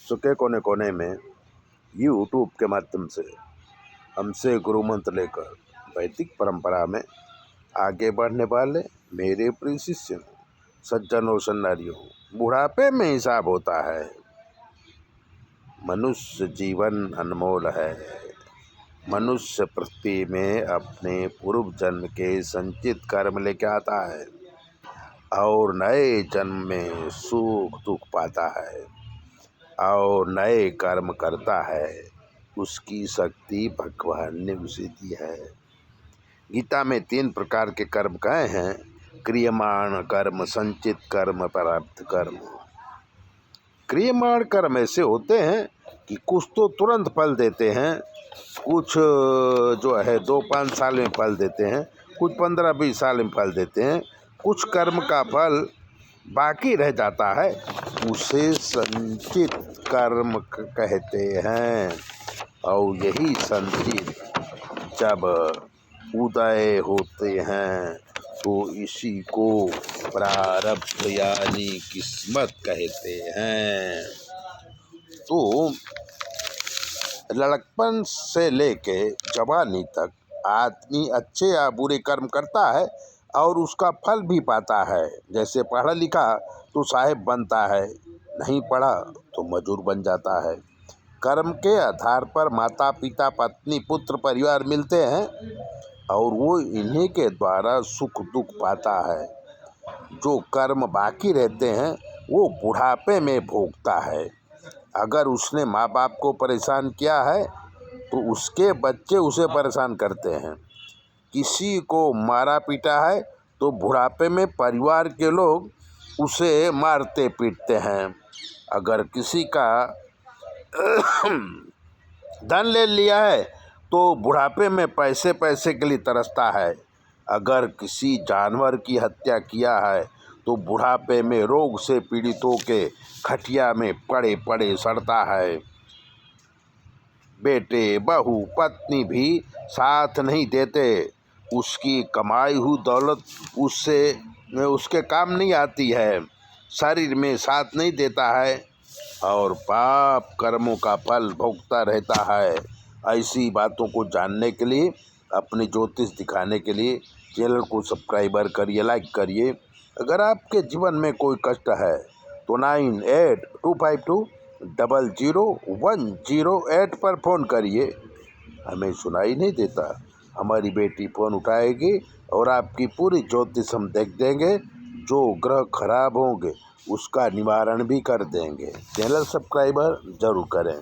विश्व के कोने कोने में यूट्यूब के माध्यम से हमसे गुरु मंत्र लेकर वैदिक परंपरा में आगे बढ़ने वाले मेरे प्रिय शिष्यों, सज्जनों, सन्नारियों, बुढ़ापे में हिसाब होता है। मनुष्य जीवन अनमोल है। मनुष्य पृथ्वी में अपने पूर्व जन्म के संचित कर्म लेके आता है और नए जन्म में सुख दुख पाता है और नए कर्म करता है। उसकी शक्ति भगवान ने उसे दी है। गीता में 3 प्रकार के कर्म कहे हैं: क्रियमाण कर्म, संचित कर्म, प्रारब्ध कर्म। क्रियमाण कर्म ऐसे होते हैं कि कुछ तो तुरंत फल देते हैं, कुछ जो है 2-5 साल में फल देते हैं, कुछ 15-20 साल में फल देते हैं, कुछ कर्म का फल बाकी रह जाता है, उसे संचित कर्म कहते हैं। और यही संचित जब उदय होते हैं तो इसी को प्रारब्ध यानी किस्मत कहते हैं। तो लड़कपन से लेके जवानी तक आदमी अच्छे या बुरे कर्म करता है और उसका फल भी पाता है। जैसे पढ़ा लिखा तो साहब बनता है, नहीं पढ़ा तो मजदूर बन जाता है। कर्म के आधार पर माता पिता, पत्नी, पुत्र, परिवार मिलते हैं और वो इन्हीं के द्वारा सुख दुख पाता है। जो कर्म बाकी रहते हैं वो बुढ़ापे में भोगता है। अगर उसने माँ बाप को परेशान किया है तो उसके बच्चे उसे परेशान करते हैं। किसी को मारा पीटा है तो बुढ़ापे में परिवार के लोग उसे मारते पीटते हैं। अगर किसी का धन ले लिया है तो बुढ़ापे में पैसे के लिए तरसता है। अगर किसी जानवर की हत्या किया है तो बुढ़ापे में रोग से पीड़ित होकर खटिया में पड़े पड़े सड़ता है। बेटे, बहू, पत्नी भी साथ नहीं देते। उसकी कमाई हुई दौलत उसके काम नहीं आती है, शरीर में साथ नहीं देता है और पाप कर्मों का फल भोगता रहता है। ऐसी बातों को जानने के लिए, अपनी ज्योतिष दिखाने के लिए चैनल को सब्सक्राइबर करिए, लाइक करिए। अगर आपके जीवन में कोई कष्ट है तो 9825200108 पर फ़ोन करिए। हमें सुनाई नहीं देता, हमारी बेटी फ़ोन उठाएगी और आपकी पूरी ज्योतिष हम देख देंगे। जो ग्रह खराब होंगे उसका निवारण भी कर देंगे। चैनल सब्सक्राइबर जरूर करें।